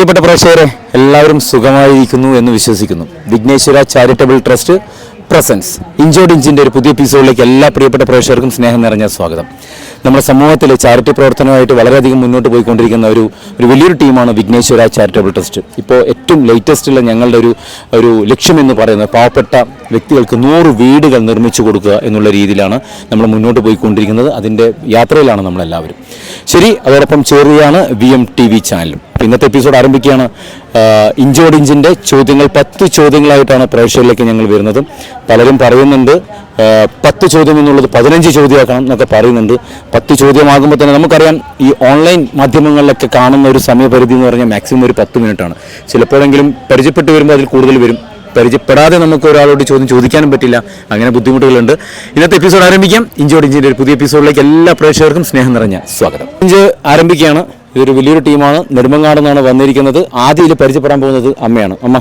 പ്രിയപ്പെട്ട പ്രേക്ഷകരെ, എല്ലാവരും സുഖമായിരിക്കുന്നു എന്ന് വിശ്വസിക്കുന്നു. വിഘ്നേശ്വര ചാരിറ്റബിൾ ട്രസ്റ്റ് പ്രസൻസ് ഇഞ്ചോടിഞ്ചിൻ്റെ ഒരു പുതിയ എപ്പിസോഡിലേക്ക് എല്ലാ പ്രിയപ്പെട്ട പ്രേക്ഷകർക്കും സ്നേഹം നിറഞ്ഞ സ്വാഗതം. നമ്മുടെ സമൂഹത്തിലെ ചാരിറ്റി പ്രവർത്തനമായിട്ട് വളരെയധികം മുന്നോട്ട് പോയിക്കൊണ്ടിരിക്കുന്ന ഒരു വലിയൊരു ടീമാണ് വിഘ്നേശ്വര ചാരിറ്റബിൾ ട്രസ്റ്റ്. ഇപ്പോൾ ഏറ്റവും ലേറ്റസ്റ്റുള്ള ഞങ്ങളുടെ ഒരു ലക്ഷ്യം എന്ന് പറയുന്നത് പാവപ്പെട്ട വ്യക്തികൾക്ക് 100 വീടുകൾ നിർമ്മിച്ചു കൊടുക്കുക എന്നുള്ള രീതിയിലാണ് നമ്മൾ മുന്നോട്ട് പോയിക്കൊണ്ടിരിക്കുന്നത്. അതിൻ്റെ യാത്രയിലാണ് നമ്മളെല്ലാവരും. ശരി, അതോടൊപ്പം ചേരുകയാണ് VMTV ചാനലും. ഇന്നത്തെ എപ്പിസോഡ് ആരംഭിക്കുകയാണ്. ഇഞ്ചോടിഞ്ചിൻ്റെ ചോദ്യങ്ങൾ 10 ചോദ്യങ്ങളായിട്ടാണ് പ്രേക്ഷകരിലേക്ക് ഞങ്ങൾ വരുന്നത്. പലരും പറയുന്നുണ്ട് 10 ചോദ്യം എന്നുള്ളത് 15 ചോദ്യമാക്കണം എന്നൊക്കെ പറയുന്നുണ്ട്. 10 ചോദ്യമാകുമ്പോൾ തന്നെ നമുക്കറിയാം, ഈ ഓൺലൈൻ മാധ്യമങ്ങളിലൊക്കെ കാണുന്ന ഒരു സമയപരിധി എന്ന് പറഞ്ഞാൽ മാക്സിമം ഒരു 10 മിനിറ്റാണ്. ചിലപ്പോഴെങ്കിലും പരിചയപ്പെട്ട് വരുമ്പോൾ അതിൽ കൂടുതൽ വരും. പരിചയപ്പെടാതെ നമുക്ക് ഒരാളോട് ചോദ്യം ചോദിക്കാനും പറ്റില്ല. അങ്ങനെ ബുദ്ധിമുട്ടുകളുണ്ട്. ഇന്നത്തെ എപ്പിസോഡ് ആരംഭിക്കാം. ഇഞ്ചോടിഞ്ചിൻ്റെ ഒരു പുതിയ എപ്പിസോഡിലേക്ക് എല്ലാ പ്രേക്ഷകർക്കും സ്നേഹം നിറഞ്ഞ സ്വാഗതം. ഇഞ്ച് ആരംഭിക്കുകയാണ്. ഇതൊരു വലിയൊരു ടീമാണ്. നെടുമങ്ങാട് നിന്നാണ് വന്നിരിക്കുന്നത്. ആദ്യം ഇതിൽ പരിചയപ്പെടാൻ പോകുന്നത് അമ്മയാണ്. അമ്മ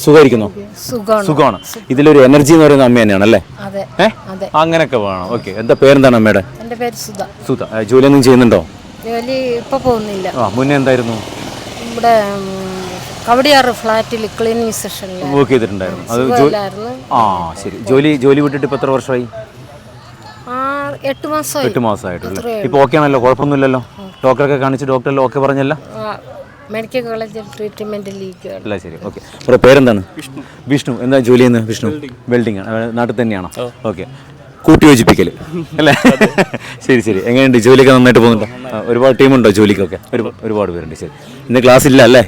സുഖമായിരിക്കുന്നോ? സുഖമാണ്. ഇതിലൊരു എനർജി എന്ന് പറയുന്ന അമ്മ തന്നെയാണ് അല്ലേ? അങ്ങനെയൊക്കെ വേണം. ഓക്കെ, എന്താ പേരെന്താണ് അമ്മയുടെ? എൻ്റെ പേര് സുധ. സുധ. ജോലിയൊന്നും ചെയ്യുന്നുണ്ടോ? ജോലി ഇപ്പൊ പോകുന്നില്ല. മുന്നേ എന്തായിരുന്നു? ഇവിടെ കവടിയാറ് ഫ്ലാറ്റിൽ ക്ലീനിങ് സെക്ഷനിൽ വർക്ക് ചെയ്തിട്ടുണ്ടായിരുന്നു. അത് ശരി. ജോലി വിട്ടിട്ട് ഇപ്പൊ എത്ര വർഷമായി? 8 മാസമായി. 8 മാസമായിട്ടുള്ളൂ. ഇപ്പൊ ഓക്കെ ആണല്ലോ? കുഴപ്പമൊന്നുമില്ലല്ലോ? ഡോക്ടറൊക്കെ കാണിച്ച് ഡോക്ടറെല്ലാം ഓക്കെ പറഞ്ഞല്ലോ? മെഡിക്കൽ കോളേജിൽ ട്രീറ്റ്മെന്റിലേക്ക്. അല്ല, ശരി. ഓക്കെ. അവരുടെ പേരെന്താണ്? വിഷ്ണു. എന്താ ജോലി ചെയ്യുന്നത്? വിഷ്ണു വെൽഡിംഗ് ആണ്. നാട്ടിൽ തന്നെയാണോ? ഓക്കെ. കൂട്ടിയോജിപ്പിക്കൽ അല്ലേ? ശരി. എങ്ങനെയുണ്ട്? ജോലിയൊക്കെ നന്നായിട്ട് പോകുന്നുണ്ടോ? ഒരുപാട് ടീമുണ്ടോ ജോലിക്കൊക്കെ? ഒരുപാട് പേരുണ്ട്. ശരി. ഇന്ന് ക്ലാസ് ഇല്ല അല്ലേ?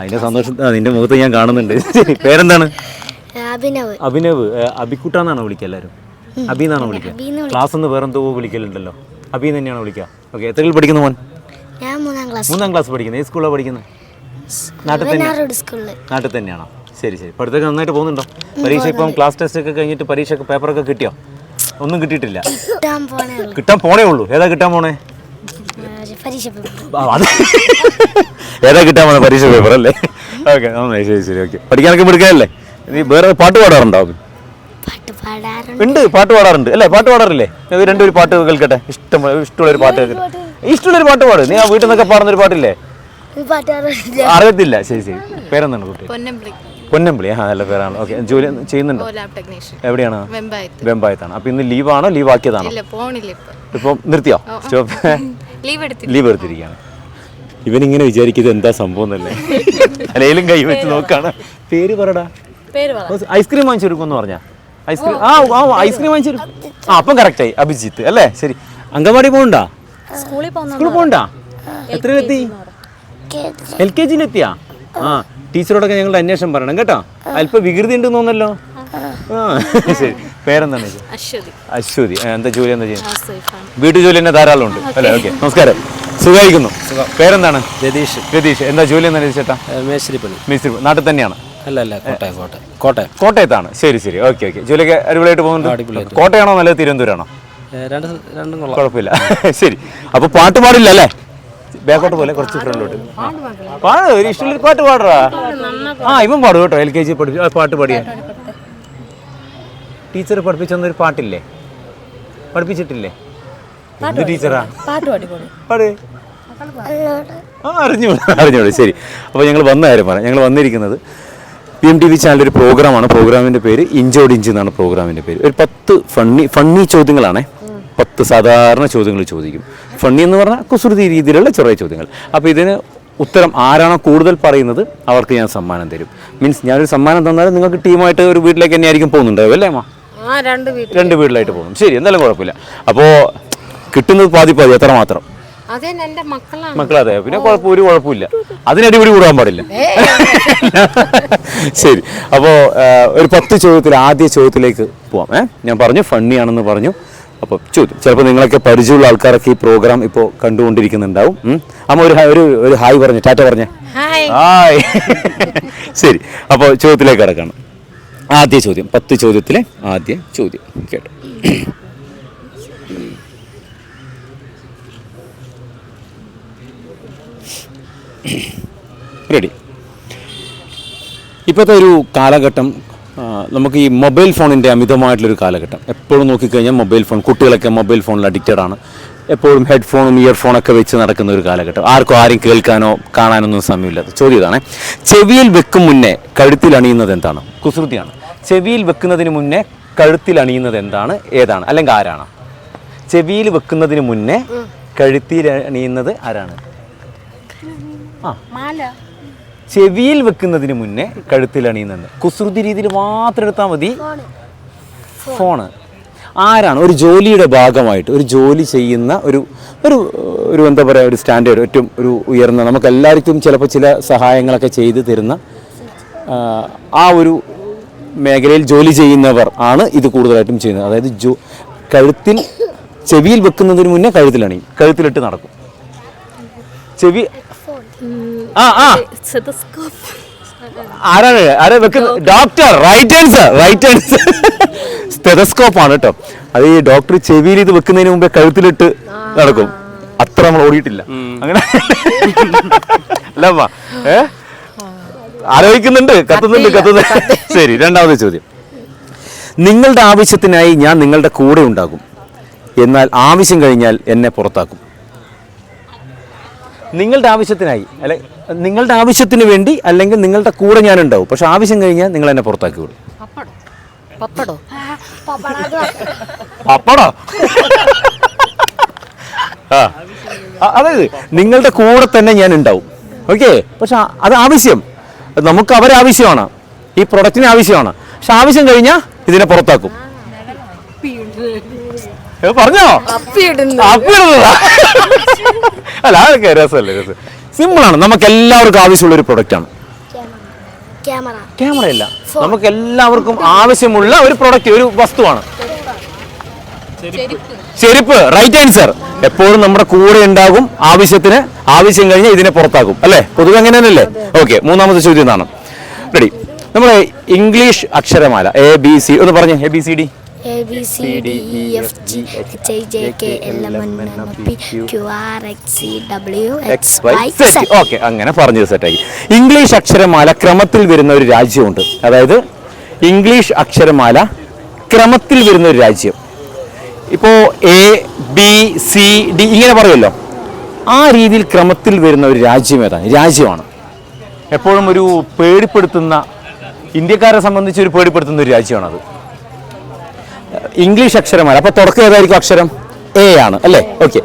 അതിന്റെ സന്തോഷം നിന്റെ മുഖത്ത് ഞാൻ കാണുന്നുണ്ട്. ശരി, പേരെന്താണ്? അഭിനവ്. അബിക്കുട്ടാന്നാണോ വിളിക്കുക എല്ലാവരും? അബിന്നാണോ വിളിക്കുക? ക്ലാസ് ഒന്ന് വേറെന്തോ വിളിക്കലുണ്ടല്ലോ. അബി തന്നെയാണോ വിളിക്കുക? ഓക്കെ. എത്രയിൽ പഠിക്കുന്നു മോൻ? 3ാം ക്ലാസ് പഠിക്കുന്നത്. ഏത് സ്കൂളിലാണ് പഠിക്കുന്നത്? നാട്ടിൽ തന്നെയാണോ? ശരി. പഠിത്തമൊക്കെ നന്നായിട്ട് പോകുന്നുണ്ടോ? പരീക്ഷ ഇപ്പം ക്ലാസ് ടെസ്റ്റ് ഒക്കെ കഴിഞ്ഞിട്ട് പരീക്ഷ പേപ്പറൊക്കെ കിട്ടിയോ? ഒന്നും കിട്ടിയിട്ടില്ല. കിട്ടാൻ പോണേ ഉള്ളൂ. ഏതാ കിട്ടാൻ പോണേ? ഏതാ കിട്ടാൻ പോണേ? പരീക്ഷ പേപ്പർ അല്ലേ? ഓക്കെ, ശരി. ഓക്കെ. പഠിക്കാനൊക്കെ എടുക്കാനല്ലേ? നീ വേറെ പാട്ട് പാടാറുണ്ടോ? ഉണ്ട്. പാട്ട് പാടാറുണ്ട് അല്ലേ? പാട്ട് പാടാറില്ലേ? രണ്ടൊരു പാട്ട് കേൾക്കട്ടെ. ഇഷ്ടമുള്ളൊരു പാട്ട് കേൾക്കട്ടെ. ഇഷ്ടമുള്ളൊരു പാട്ട് പാട്. നീ ആ വീട്ടിൽ നിന്നൊക്കെ പാടുന്നൊരു പാട്ടില്ലേ? അറിയത്തില്ല. ശരി. പേരെന്താണ് കുട്ടി? പൊന്നമ്പിളി. നല്ല പേരാണ്. ഓക്കെ. ജോലി ചെയ്യുന്നുണ്ടോ? എവിടെയാണ്? വെമ്പായത്താണ്. അപ്പൊ ഇന്ന് ലീവാണോ? ലീവ് ആക്കിയതാണോ? ഇപ്പൊ നിർത്തിയോ? ലീവ് എടുത്തിരിക്കുകയാണ്. ഇവനിങ്ങനെ വിചാരിക്കുന്നത് എന്താ സംഭവം എന്നല്ലേ? അല്ലെങ്കിലും കൈ വെച്ച് നോക്കാണ്. പേര് പറടാ. ഐസ്ക്രീം വാങ്ങിച്ചെടുക്കുമെന്ന് പറഞ്ഞാ? ഐസ്ക്രീം വാങ്ങിച്ചു. അപ്പം കറക്റ്റായി. അഭിജിത്ത് അല്ലേ? ശരി. അങ്കൻവാടി പോകണ്ടാ? സ്കൂളിൽ പോകണ്ടാ? എത്രയിലെത്തി? LKG-യിലെത്തിയാ? ടീച്ചറോടൊക്കെ ഞങ്ങളുടെ അന്വേഷണം പറയണം കേട്ടോ. അല്പം വികൃതി ഉണ്ടെന്ന് തോന്നല്ലോ. ശരി. പേരെന്താണ്? അശ്വതി. എന്താ ജോലി? എന്താ ചെയ്യുന്നത്? വീട്ടു ജോലി തന്നെ ധാരാളം ഉണ്ട് അല്ലേ? ഓക്കെ. നമസ്കാരം. സുഖമായിരിക്കുന്നു. പേരെന്താണ്? രതീഷ്. എന്താ ജോലി? എന്താ ചേട്ടാ? മേസ്തിരി. നാട്ടിൽ തന്നെയാണ്? അല്ല, കോട്ടയത്താണ്. ശരി. ഓക്കെ. ജോലിയൊക്കെ അടിപൊളിയായിട്ട് പോകുന്നുണ്ട്. കോട്ടയാണോ നല്ലത്? തിരുവനന്തപുരമാണോ? രണ്ടും കുഴപ്പമില്ല. ശരി. അപ്പൊ പാട്ട് പാടില്ല അല്ലേ? ബാക്കോട്ട് പോലെ കുറച്ച് ഫ്രണ്ടിലോട്ട് ഒരു ഇഷ്ടമുള്ളൊരു പാട്ട് പാടുക. ഇവൻ പാടും കേട്ടോ. LKG പാട്ട് പാടിയ ടീച്ചർ പഠിപ്പിച്ചൊന്നൊരു പാട്ടില്ലേ? പഠിപ്പിച്ചിട്ടില്ലേ? എന്ത് ടീച്ചറാ? പാട്. അറിഞ്ഞോളൂ. ശരി. അപ്പോൾ ഞങ്ങൾ വന്ന കാര്യം പറയാം. ഞങ്ങൾ വന്നിരിക്കുന്നത് VMTV ചാനൽ ഒരു പ്രോഗ്രാമാണ്. പ്രോഗ്രാമിൻ്റെ പേര് ഇഞ്ചോടിഞ്ച് എന്നാണ് പ്രോഗ്രാമിൻ്റെ പേര്. ഒരു 10 ഫണ്ണി ചോദ്യങ്ങളാണേ. 10 സാധാരണ ചോദ്യങ്ങൾ ചോദിക്കും. ഫണ്ണി എന്ന് പറഞ്ഞാൽ കുസൃതി രീതിയിലുള്ള ചെറിയ ചോദ്യങ്ങൾ. അപ്പോൾ ഇതിന് ഉത്തരം ആരാണോ കൂടുതൽ പറയുന്നത് അവർക്ക് ഞാൻ സമ്മാനം തരും. മീൻസ് ഞാനൊരു സമ്മാനം തന്നാൽ നിങ്ങൾക്ക് ടീമായിട്ട് ഒരു വീട്ടിലേക്ക് തന്നെ ആയിരിക്കും പോകുന്നുണ്ടാവും അല്ലേ അമ്മ? 2 വീട്ടിലായിട്ട് പോകും. ശരി, എന്തായാലും കുഴപ്പമില്ല. അപ്പോൾ കിട്ടുന്നത് പാതി എത്ര മാത്രം? മക്കളതെ. പിന്നെ ഒരു കുഴപ്പമില്ല. അതിനടിപൊളി കൂടാൻ പാടില്ല. ശരി. അപ്പോൾ ഒരു 10 ചോദ്യത്തിൽ ആദ്യ ചോദ്യത്തിലേക്ക് പോവാം. ഞാൻ പറഞ്ഞു ഫണ്ണിയാണെന്ന് പറഞ്ഞു. അപ്പോൾ ചോദ്യം ചിലപ്പോൾ നിങ്ങളൊക്കെ പരിചയമുള്ള ആൾക്കാരൊക്കെ ഈ പ്രോഗ്രാം ഇപ്പോൾ കണ്ടുകൊണ്ടിരിക്കുന്നുണ്ടാവും. അമ്മ ഒരു ഹായ് പറഞ്ഞു. ടാറ്റ പറഞ്ഞേ. ഹായ്. ശരി. അപ്പോൾ ചോദ്യത്തിലേക്ക് കിടക്കണം. ആദ്യ ചോദ്യം 10 ചോദ്യത്തിലെ ആദ്യ ചോദ്യം കേട്ടോ. റെഡി. ഇപ്പോഴത്തെ ഒരു കാലഘട്ടം നമുക്ക് ഈ മൊബൈൽ ഫോണിൻ്റെ അമിതമായിട്ടുള്ളൊരു കാലഘട്ടം. എപ്പോഴും നോക്കിക്കഴിഞ്ഞാൽ മൊബൈൽ ഫോൺ, കുട്ടികളൊക്കെ മൊബൈൽ ഫോണിൽ അഡിക്റ്റഡ് ആണ്. എപ്പോഴും ഹെഡ്ഫോണും ഇയർഫോണൊക്കെ വെച്ച് നടക്കുന്ന ഒരു കാലഘട്ടം. ആരും കേൾക്കാനോ കാണാനൊന്നും സമയമില്ലാത്ത ചോദ്യം ഇതാണ്. ചെവിയിൽ വെക്കും മുന്നേ കഴുത്തിൽ അണിയുന്നത് എന്താണ്? കുസൃതിയാണ്. ചെവിയിൽ വെക്കുന്നതിന് മുന്നേ കഴുത്തിൽ അണിയുന്നത് എന്താണ്, ഏതാണ്, അല്ലെങ്കിൽ ആരാണ്? ചെവിയിൽ വെക്കുന്നതിന് മുന്നേ കഴുത്തിൽ അണിയുന്നത് ആരാണ്? ചെവിയിൽ വെക്കുന്നതിന് മുന്നേ കഴുത്തിൽ അണിയുന്നത് കുസൃതി രീതിയിൽ മാത്രം എടുത്താൽ മതി. ഫോണ്. ആരാണ്? ഒരു ജോലിയുടെ ഭാഗമായിട്ട് ഒരു ജോലി ചെയ്യുന്ന ഒരു ഒരു ഒരു എന്താ പറയുക, ഒരു സ്റ്റാൻഡേർഡ്, ഏറ്റവും ഒരു ഉയർന്ന, നമുക്ക് എല്ലാവർക്കും ചിലപ്പോൾ ചില സഹായങ്ങളൊക്കെ ചെയ്തു തരുന്ന ആ ഒരു മേഖലയിൽ ജോലി ചെയ്യുന്നവർ ആണ് ഇത് കൂടുതലായിട്ടും ചെയ്യുന്നത്. അതായത് കഴുത്തിൽ ചെവിയിൽ വെക്കുന്നതിന് മുന്നേ കഴുത്തിലണിയും, കഴുത്തിലിട്ട് നടക്കും. ചെവി ആരാ വെക്കുന്നത്? ഡോക്ടർ. Right answer. സ്റ്റെതസ്കോപ്പ് ആണ് കേട്ടോ. അത് ഈ ഡോക്ടർ ചെവിയിൽ ഇത് വെക്കുന്നതിന് മുമ്പേ കഴുത്തിലിട്ട് നടക്കും. അത്ര നമ്മൾ ഓടിയിട്ടില്ല അങ്ങനെ അല്ലമ്മ. ആലോചിക്കുന്നുണ്ട്, കത്തുന്നുണ്ട്. ശരി, രണ്ടാമത്തെ ചോദ്യം. നിങ്ങളുടെ ആവശ്യത്തിനായി ഞാൻ നിങ്ങളുടെ കൂടെ ഉണ്ടാകും, എന്നാൽ ആവശ്യം കഴിഞ്ഞാൽ എന്നെ പുറത്താക്കും. നിങ്ങളുടെ ആവശ്യത്തിനായി, അല്ലെ നിങ്ങളുടെ ആവശ്യത്തിന് വേണ്ടി, അല്ലെങ്കിൽ നിങ്ങളുടെ കൂടെ ഞാൻ ഉണ്ടാവും, പക്ഷെ ആവശ്യം കഴിഞ്ഞാൽ നിങ്ങൾ എന്നെ പുറത്താക്കി വിടും. പപ്പടോ? അതായത് നിങ്ങളുടെ കൂടെ തന്നെ ഞാൻ ഉണ്ടാവും, ഓക്കെ, പക്ഷെ അത് ആവശ്യം, നമുക്ക് അവരെ ആവശ്യമാണ്, ഈ പ്രൊഡക്റ്റിന് ആവശ്യമാണ്, പക്ഷെ ആവശ്യം കഴിഞ്ഞാൽ ഇതിനെ പുറത്താക്കും. പറഞ്ഞോ? അല്ല, അതൊക്കെ രസമല്ലേ, രസം. സിമ്പിളാണ്. നമുക്ക് എല്ലാവർക്കും ആവശ്യമുള്ള ഒരു പ്രൊഡക്റ്റാണ്. ക്യാമറയല്ല, നമുക്ക് എല്ലാവർക്കും ആവശ്യമുള്ള ഒരു പ്രൊഡക്റ്റ്, ഒരു വസ്തുവാണ്. ചെരുപ്പ്. Right answer. എപ്പോഴും നമ്മുടെ കൂടെ ഉണ്ടാകും, ആവശ്യത്തിന്, ആവശ്യം കഴിഞ്ഞാൽ ഇതിനെ പുറത്താക്കും, അല്ലേ? പൊതുവെ അങ്ങനെ തന്നെയല്ലേ? ഓക്കെ, മൂന്നാമത്തെ ചോദ്യം എന്താണ്? റെഡി. നമ്മുടെ ഇംഗ്ലീഷ് അക്ഷരമാല ABC ഒന്ന് പറഞ്ഞേ. ABCD. ഓക്കെ, അങ്ങനെ പറഞ്ഞത് സെറ്റായി. ഇംഗ്ലീഷ് അക്ഷരമാല ക്രമത്തിൽ വരുന്ന ഒരു രാജ്യമുണ്ട്. അതായത് ഇംഗ്ലീഷ് അക്ഷരമാല ക്രമത്തിൽ വരുന്ന ഒരു രാജ്യം. ഇപ്പോൾ ABCD ഇങ്ങനെ പറയുമല്ലോ, ആ രീതിയിൽ ക്രമത്തിൽ വരുന്ന ഒരു രാജ്യം ഏതാണ്? രാജ്യമാണ്. എപ്പോഴും ഒരു പേടിപ്പെടുത്തുന്ന, ഇന്ത്യക്കാരെ സംബന്ധിച്ച് ഒരു പേടിപ്പെടുത്തുന്ന ഒരു രാജ്യമാണത്. ഇംഗ്ലീഷ് അക്ഷരമാല. അപ്പോൾ തുടക്കം ഏതായിരിക്കും അക്ഷരം? A ആണ്, അല്ലേ? ഓക്കെ.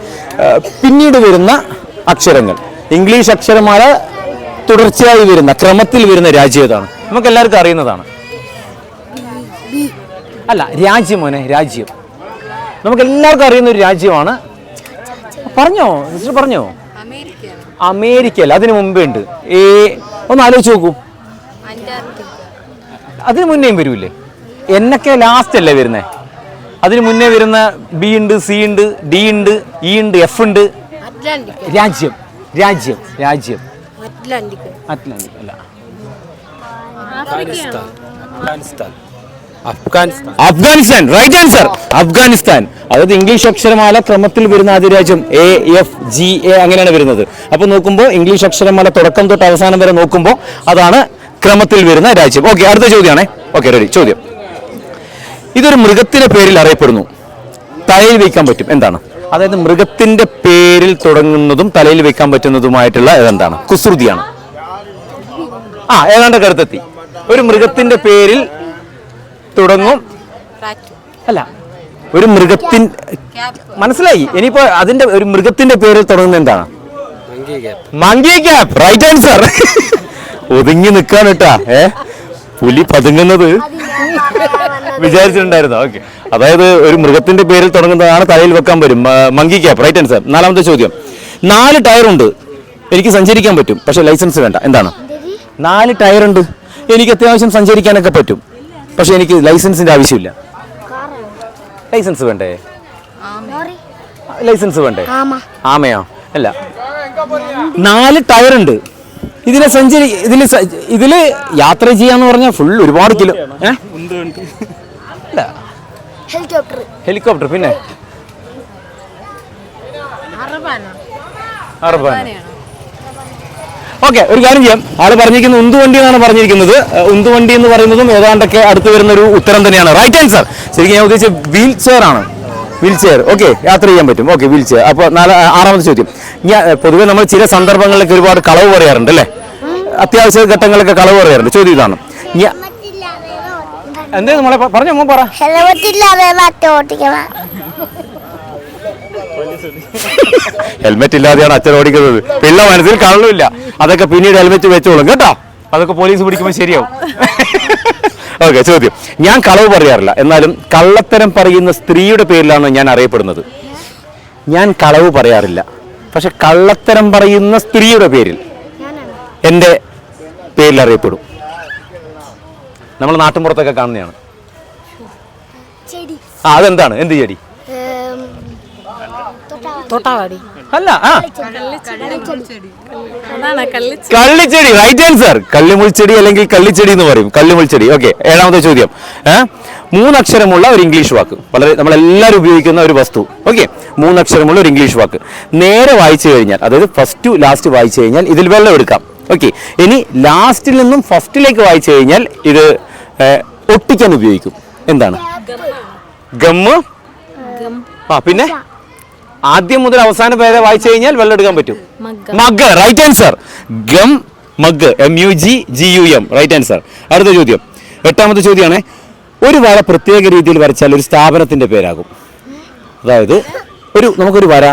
പിന്നീട് വരുന്ന അക്ഷരങ്ങൾ, ഇംഗ്ലീഷ് അക്ഷരമാല തുടർച്ചയായി വരുന്ന, ക്രമത്തിൽ വരുന്ന രാജ്യം ഏതാണ്? നമുക്ക് എല്ലാവർക്കും അറിയുന്നതാണ്. അല്ല, രാജ്യം മോനെ, രാജ്യം. നമുക്ക് എല്ലാവർക്കും അറിയുന്ന ഒരു രാജ്യമാണ്. പറഞ്ഞോ സിസ്റ്റർ, പറഞ്ഞോ? അമേരിക്ക അല്ല, അതിന് മുമ്പേ ഉണ്ട്. ഒന്ന് ആലോചിച്ച് നോക്കൂ. അതിന് മുന്നേയും വരൂല്ലേ? എന്നൊക്കെ ലാസ്റ്റ് അല്ലേ വരുന്നേ? അതിന് മുന്നേ വരുന്ന B ഉണ്ട്, C ഉണ്ട്, D ഉണ്ട്, E ഉണ്ട്, F ഉണ്ട്. രാജ്യം. രാജ്യം. രാജ്യം. അറ്റ്ലാന്റിക് അല്ല. അഫ്ഗാനിസ്ഥാൻ. Right answer. അഫ്ഗാനിസ്ഥാൻ. അതായത് ഇംഗ്ലീഷ് അക്ഷരമാല ക്രമത്തിൽ വരുന്ന ആദ്യ രാജ്യം AFGA അങ്ങനെയാണ് വരുന്നത്. അപ്പൊ നോക്കുമ്പോൾ ഇംഗ്ലീഷ് അക്ഷരമാല തുടക്കം തൊട്ട് അവസാനം വരെ നോക്കുമ്പോൾ അതാണ് ക്രമത്തിൽ വരുന്ന രാജ്യം. ഓക്കെ, അടുത്ത ചോദ്യമാണേ. Okay, ready. ചോദ്യം. ഇതൊരു മൃഗത്തിന്റെ പേരിൽ അറിയപ്പെടുന്നു, തലയിൽ വയ്ക്കാൻ പറ്റും, എന്താണ്? അതായത് മൃഗത്തിന്റെ പേരിൽ തുടങ്ങുന്നതും തലയിൽ വെക്കാൻ പറ്റുന്നതുമായിട്ടുള്ള ഏതെന്താണ്? കുസൃതിയാണ്. ഏതാണ്ട് കരുത്തെത്തി. ഒരു മൃഗത്തിന്റെ പേരിൽ തുടങ്ങും, അല്ല, ഒരു മനസ്സിലായി. ഇനിയിപ്പോ അതിന്റെ ഒരു മൃഗത്തിന്റെ പേരിൽ തുടങ്ങുന്നത് എന്താണ്? Monkey cap. Right answer. ഒതുങ്ങി നിൽക്കാൻ കേട്ടാ. പുലി പതുങ്ങുന്നത് വിചാരിച്ചിട്ടുണ്ടായിരുന്നോ? ഓക്കെ, അതായത് ഒരു മൃഗത്തിന്റെ പേരിൽ തുടങ്ങുന്നതാണ്, തലയിൽ വെക്കാൻ പറ്റും, മങ്കി ക്യാപ്പ്. Right answer. നാലാമത്തെ ചോദ്യം. 4 ടയറുണ്ട്, എനിക്ക് സഞ്ചരിക്കാൻ പറ്റും, പക്ഷെ ലൈസൻസ് വേണ്ട, എന്താണ്? 4 ടയറുണ്ട്, എനിക്ക് അത്യാവശ്യം സഞ്ചരിക്കാനൊക്കെ പറ്റും, പക്ഷെ എനിക്ക് ലൈസൻസിന്റെ ആവശ്യമില്ല. ലൈസൻസ് വേണ്ടേ? ലൈസൻസ് വേണ്ടേ? ആമയോ? അല്ല, 4 ടയറുണ്ട്, ഇതില് യാത്ര ചെയ്യാന്ന് പറഞ്ഞാൽ ഫുൾ ഒരുപാട് കിലോ. ഹെലികോപ്റ്റർ. പിന്നെ ഓക്കെ, ഒരു കാര്യം ചെയ്യാം. ആള് പറഞ്ഞിരിക്കുന്നത് ഉന്തുവണ്ടി എന്നാണ് പറഞ്ഞിരിക്കുന്നത്. ഉന്തുവണ്ടി എന്ന് പറയുന്നതും ഏതാണ്ടൊക്കെ അടുത്ത് വരുന്ന ഒരു ഉത്തരം തന്നെയാണ്. Right answer. ശരിക്കും ഞാൻ ഉദ്ദേശിച്ച വീൽ ചെയർ ആണ്. Wheelchair. ഓക്കെ, യാത്ര ചെയ്യാൻ പറ്റും. Okay, wheelchair. അപ്പോൾ ആറാമത്തെ ചോദ്യം. പൊതുവെ നമ്മൾ ചില സന്ദർഭങ്ങളിലൊക്കെ ഒരുപാട് കളവ് പറയാറുണ്ട് അല്ലേ? അത്യാവശ്യ ഘട്ടങ്ങളൊക്കെ കളവ് പറയാറുണ്ട്. ചോദ്യം ഇതാണ്. എന്തേ നമ്മളെ പറഞ്ഞോ പറ. ഹെൽമെറ്റ് ഇല്ലാതെയാണ് അച്ഛൻ ഓടിക്കുന്നത്. പിള്ള മനസ്സിൽ കള്ളുമില്ല. അതൊക്കെ പിന്നീട് ഹെൽമെറ്റ് വെച്ചോളും കേട്ടോ. അതൊക്കെ പോലീസ് പിടിക്കുമ്പോൾ ശരിയാവും. ഓക്കെ, ചോദ്യം. ഞാൻ കളവ് പറയാറില്ല, എന്നാലും കള്ളത്തരം പറയുന്ന സ്ത്രീയുടെ പേരിലാണ് ഞാൻ അറിയപ്പെടുന്നത്. ഞാൻ കളവ് പറയാറില്ല, പക്ഷെ കള്ളത്തരം പറയുന്ന സ്ത്രീയുടെ പേരിൽ എൻ്റെ പേരിൽ അറിയപ്പെടും. നമ്മൾ നാട്ടിൻപുറത്തൊക്കെ കാണുന്നതാണ്. അതെന്താണ്? എന്ത് ചെടി? തോട്ടാവാടി അല്ല, കള്ളിച്ചെടി. Right answer. കള്ളിമുൾച്ചെടി അല്ലെങ്കിൽ കള്ളിച്ചെടി എന്ന് പറയും. കള്ളിമുൾച്ചെടി. ഓക്കെ, ഏഴാമത്തെ ചോദ്യം. 3 അക്ഷരമുള്ള ഒരു ഇംഗ്ലീഷ് വാക്ക്, വളരെ നമ്മളെല്ലാവരും ഉപയോഗിക്കുന്ന ഒരു വസ്തു. ഓക്കെ, 3 അക്ഷരമുള്ള ഒരു ഇംഗ്ലീഷ് വാക്ക് നേരെ വായിച്ചു കഴിഞ്ഞാൽ, അതായത് ഫസ്റ്റ് ടു ലാസ്റ്റ് വായിച്ചു കഴിഞ്ഞാൽ ഇതിൽ വെള്ളം എടുക്കാം. ഓക്കെ, ഇനി ലാസ്റ്റിൽ നിന്നും ഫസ്റ്റിലേക്ക് വായിച്ചു കഴിഞ്ഞാൽ ഇത് ഒട്ടിക്കാൻ ഉപയോഗിക്കും. എന്താണ്? ഗമ്മ്. പിന്നെ ആദ്യം മുതൽ അവസാനം വരെ വായിച്ചു കഴിഞ്ഞാൽ വെള്ളം എടുക്കാൻ പറ്റും. Mug. Right answer. Gum, mug. MUGGUM. Right answer. അടുത്ത ചോദ്യം, 8ാമത്തെ ചോദ്യമാണ്. ഒരു വര പ്രത്യേക രീതിയിൽ വരച്ചാൽ ഒരു സ്ഥാപനത്തിന്റെ പേരാകും. അതായത് നമുക്കൊരു വര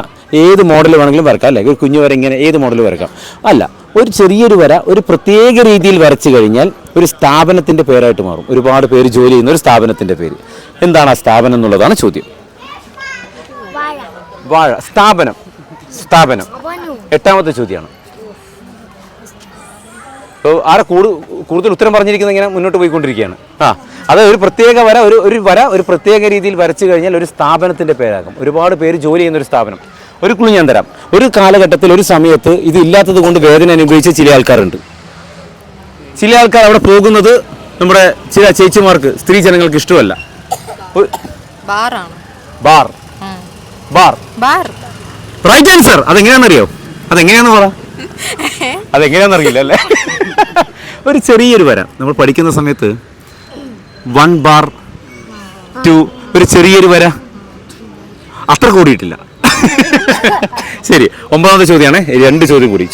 ഏത് മോഡൽ വേണമെങ്കിലും വരക്കാം അല്ലേ? ഒരു കുഞ്ഞു വര ഇങ്ങനെ ഏത് മോഡൽ വരക്കാം. അല്ല, ഒരു ചെറിയൊരു വര ഒരു പ്രത്യേക രീതിയിൽ വരച്ചു കഴിഞ്ഞാൽ ഒരു സ്ഥാപനത്തിന്റെ പേരായിട്ട് മാറും. ഒരുപാട് പേര് ജോലി ചെയ്യുന്ന ഒരു സ്ഥാപനത്തിന്റെ പേര്. എന്താണ് ആ സ്ഥാപനം എന്നുള്ളതാണ് ചോദ്യം. വാഴ. സ്ഥാപനം. 8ാമത്തെ ചോദ്യമാണ്. ആരെ കൂടുതൽ ഉത്തരം പറഞ്ഞിരിക്കുന്നത് ഇങ്ങനെ മുന്നോട്ട് പോയിക്കൊണ്ടിരിക്കുകയാണ്. അത് ഒരു പ്രത്യേക വര ഒരു പ്രത്യേക രീതിയിൽ വരച്ചു കഴിഞ്ഞാൽ ഒരു സ്ഥാപനത്തിന്റെ പേരാകും. ഒരുപാട് പേര് ജോലി ചെയ്യുന്ന ഒരു സ്ഥാപനം. ഒരു ക്ലൂ ഞാൻ തരാം. ഒരു കാലഘട്ടത്തിൽ ഒരു സമയത്ത് ഇത് ഇല്ലാത്തത് കൊണ്ട് വേദന അനുഭവിച്ച ചില ആൾക്കാരുണ്ട്. ചില ആൾക്കാർ അവിടെ പോകുന്നത് നമ്മുടെ ചില ചേച്ചിമാർക്ക്, സ്ത്രീ ജനങ്ങൾക്ക് ഇഷ്ടമല്ല. ബാർ. Right answer. അതെങ്ങനെയാണെന്നറിയോ? അതെങ്ങനെയാണെന്ന് പറ. അതെങ്ങനെയാണെന്നറിയില്ല അല്ലേ? ഒരു ചെറിയൊരു വര നമ്മൾ പഠിക്കുന്ന സമയത്ത് 1 ബാർ 2 ഒരു ചെറിയൊരു വര അത്ര കൂടിയിട്ടില്ല. ശരി, 9ാമത്തെ ചോദ്യമാണ്. 2 ചോദ്യം കൂടി.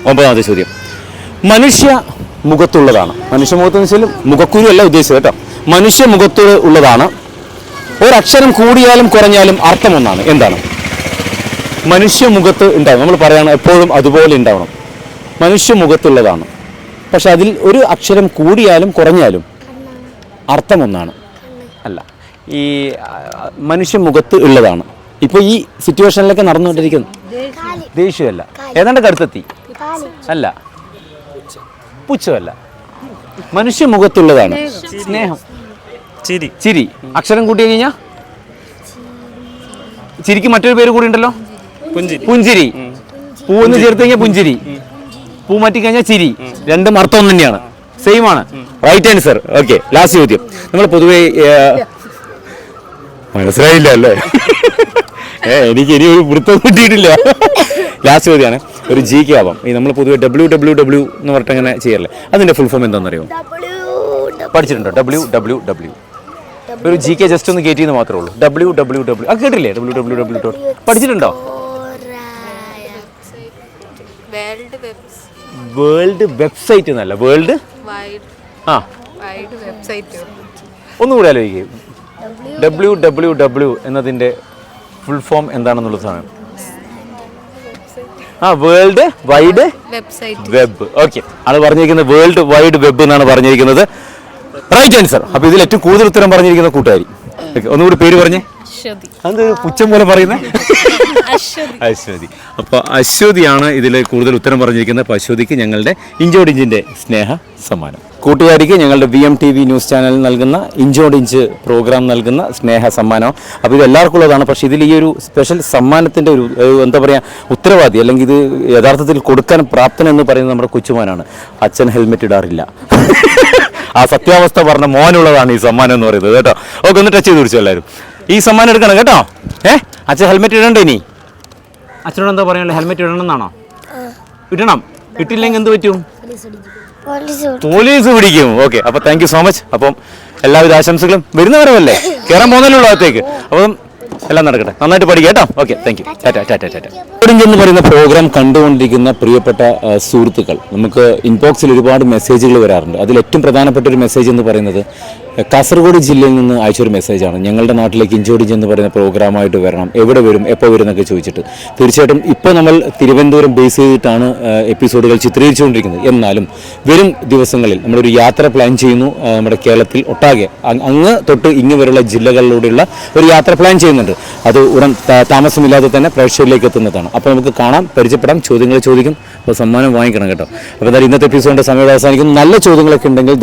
9ാമത്തെ ചോദ്യം. മനുഷ്യ മുഖത്തുള്ളതാണ്. മനുഷ്യ മുഖത്ത് വെച്ചാൽ മുഖക്കുരു അല്ല ഉദ്ദേശിച്ചത് കേട്ടോ. മനുഷ്യ മുഖത്ത് ഉള്ളതാണ്. ഒരക്ഷരം കൂടിയാലും കുറഞ്ഞാലും അർത്ഥം ഒന്നാണ്. എന്താണ്? മനുഷ്യ മുഖത്ത് ഉണ്ടാവും. നമ്മൾ പറയണം എപ്പോഴും അതുപോലെ ഉണ്ടാവണം. മനുഷ്യ മുഖത്തുള്ളതാണ്, പക്ഷെ അതിൽ ഒരു അക്ഷരം കൂടിയാലും കുറഞ്ഞാലും അർത്ഥം ഒന്നാണ്. അല്ല, ഈ മനുഷ്യ മുഖത്ത് ഉള്ളതാണ്. ഇപ്പോൾ ഈ സിറ്റുവേഷനിലൊക്കെ നടന്നുകൊണ്ടിരിക്കുന്നു. ദേഷ്യമല്ല, ഏതാണ്ട് കടുത്തെത്തി. അല്ല, പുച്ഛമല്ല, മനുഷ്യ മുഖത്തുള്ളതാണ്. സ്നേഹം. ചിരി. അക്ഷരം കൂട്ടി കഴിഞ്ഞാൽ ചിരിക്ക് മറ്റൊരു പേര് കൂടി ഉണ്ടല്ലോ, പുഞ്ചിരി. പൂവെന്ന് ചേർത്ത് കഴിഞ്ഞാൽ പുഞ്ചിരി, പൂ മാറ്റി കഴിഞ്ഞാൽ ചിരി. രണ്ടും അർത്ഥം ഒന്ന് തന്നെയാണ്, സെയിം ആണ്. Right answer. ഓക്കെ, ലാസ്റ്റ് ചോദ്യം. നമ്മൾ പൊതുവേ മനസ്സിലായില്ല അല്ലേ? എനിക്ക് ഇനി ഒരു വൃത്തം കിട്ടിയിട്ടില്ല. ലാസ്റ്റ് ചോദ്യമാണ്. ഒരു GK ആവാം. ഈ നമ്മൾ പൊതുവെ WWW എന്ന് പറഞ്ഞിട്ട് അങ്ങനെ ചെയ്യാറില്ല. അതിന്റെ ഫുൾ ഫോം എന്താണെന്നറിയോ? പഠിച്ചിട്ടുണ്ടോ? WWW. ഒരു GK ജസ്റ്റ് ഒന്ന് കയറ്റിയെന്ന് മാത്രമേ ഉള്ളൂ. WWW അത് കേട്ടില്ലേ? WWW പഠിച്ചിട്ടുണ്ടോ? വേൾഡ് വെബ്സൈറ്റ് എന്നല്ല, വേൾഡ് ഒന്നുകൂടി ആലോചിക്കുക. WWW എന്നതിൻ്റെ ഫുൾ ഫോം എന്താണെന്നുള്ള സാധനം. World wide web. ഓക്കെ, ആണ് പറഞ്ഞിരിക്കുന്നത്. വേൾഡ് വൈഡ് വെബ് എന്നാണ് പറഞ്ഞിരിക്കുന്നത്. Right answer. അപ്പൊ ഇതിൽ ഏറ്റവും കൂടുതൽ ഉത്തരം പറഞ്ഞിരിക്കുന്ന കൂട്ടുകാരി. ഒന്നുകൂടി പേര് പറഞ്ഞേ. അത് പുച്ഛം പോലെ പറയുന്നത് അശ്വതി. അപ്പോൾ അശ്വതിയാണ് ഇതിൽ കൂടുതൽ ഉത്തരം പറഞ്ഞിരിക്കുന്നത്. അപ്പോൾ അശ്വതിക്ക് ഞങ്ങളുടെ ഇഞ്ചോടിഞ്ചിൻ്റെ സ്നേഹ സമ്മാനം. കൂട്ടുകാരിക്ക് ഞങ്ങളുടെ VMTV ന്യൂസ് ചാനലിൽ നൽകുന്ന ഇഞ്ചോടിഞ്ച് പ്രോഗ്രാം നൽകുന്ന സ്നേഹ സമ്മാനം. അപ്പോൾ ഇത് എല്ലാവർക്കും ഉള്ളതാണ്. പക്ഷേ ഇതിൽ ഈ ഒരു സ്പെഷ്യൽ സമ്മാനത്തിൻ്റെ ഒരു എന്താ പറയുക ഉത്തരവാദി, അല്ലെങ്കിൽ ഇത് യഥാർത്ഥത്തിൽ കൊടുക്കാൻ പ്രാപ്തനെന്ന് പറയുന്നത് നമ്മുടെ കൊച്ചുമോനാണ്. അച്ഛൻ ഹെൽമെറ്റ് ഇടാറില്ല. ആ സത്യാവസ്ഥ പറഞ്ഞ മോനുള്ളതാണ് ഈ സമ്മാനം എന്ന് പറയുന്നത് കേട്ടോ. ഓക്കെ, ഒന്ന് ടച്ച് ചെയ്ത് കുറിച്ചു എല്ലാവരും. ഈ സമ്മാനം എടുക്കണം കേട്ടോ. അച്ഛൻ ഹെൽമെറ്റ് ഇടണ്ടേ? ഇനി അച്ഛനോട് എന്താ പറയാനുള്ളത്? ഹെൽമെറ്റ് ഇടണം എന്നാണോ? ഇടണം. ഇട്ടില്ലെങ്കിൽ എന്ത് പറ്റും? പോലീസ് പിടിക്കും. ഓക്കെ, അപ്പോൾ താങ്ക് യു സോ മച്ച്. അപ്പം എല്ലാവിധ ആശംസകളും. വരുന്നവരല്ലേ, കയറാൻ പോകുന്നല്ലോ അകത്തേക്ക്. അപ്പം എല്ലാം നടക്കട്ടെ, നന്നായിട്ട് പഠിക്കുക കേട്ടോ. Okay, thank you. Tata tata tata. ഇൻജ് എന്ന് പറയുന്ന പ്രോഗ്രാം കണ്ടുകൊണ്ടിരിക്കുന്ന പ്രിയപ്പെട്ട സുഹൃത്തുക്കൾ, നമുക്ക് ഇൻബോക്സിൽ ഒരുപാട് മെസ്സേജുകൾ വരാറുണ്ട്. അതിൽ ഏറ്റവും പ്രധാനപ്പെട്ട ഒരു മെസ്സേജ് എന്ന് പറയുന്നത് കാസർഗോഡ് ജില്ലയിൽ നിന്ന് അയച്ചൊരു മെസ്സേജാണ്. ഞങ്ങളുടെ നാട്ടിലേക്ക് ഇഞ്ചോടിഞ്ച് എന്ന് പറയുന്ന പ്രോഗ്രാമായിട്ട് വരണം, എവിടെ വരും, എപ്പോൾ വരും എന്നൊക്കെ ചോദിച്ചിട്ട്. തീർച്ചയായിട്ടും ഇപ്പോൾ നമ്മൾ തിരുവനന്തപുരം ബേസ് ചെയ്തിട്ടാണ് എപ്പിസോഡുകൾ ചിത്രീകരിച്ചുകൊണ്ടിരിക്കുന്നത്. എന്നാലും വരും ദിവസങ്ങളിൽ നമ്മളൊരു യാത്ര പ്ലാൻ ചെയ്യുന്നു. നമ്മുടെ കേരളത്തിൽ ഒട്ടാകെ അങ്ങ് തൊട്ട് ഇങ്ങ് വരെയുള്ള ജില്ലകളിലൂടെയുള്ള ഒരു യാത്ര പ്ലാൻ ചെയ്യുന്നുണ്ട്. അത് ഉടൻ താമസമില്ലാതെ തന്നെ പ്രേക്ഷകരിലേക്ക് എത്തുന്നതാണ്. അപ്പോൾ നമുക്ക് കാണാം, പരിചയപ്പെടാം, ചോദ്യങ്ങൾ ചോദിക്കും, അപ്പോൾ സമ്മാനം വാങ്ങിക്കണം കേട്ടോ. അപ്പോൾ എന്തായാലും ഇന്നത്തെ എപ്പിസോഡിൻ്റെ സമയം അവസാനിക്കും. നല്ല ചോദ്യങ്ങളൊക്കെ ഉണ്ടെങ്കിൽ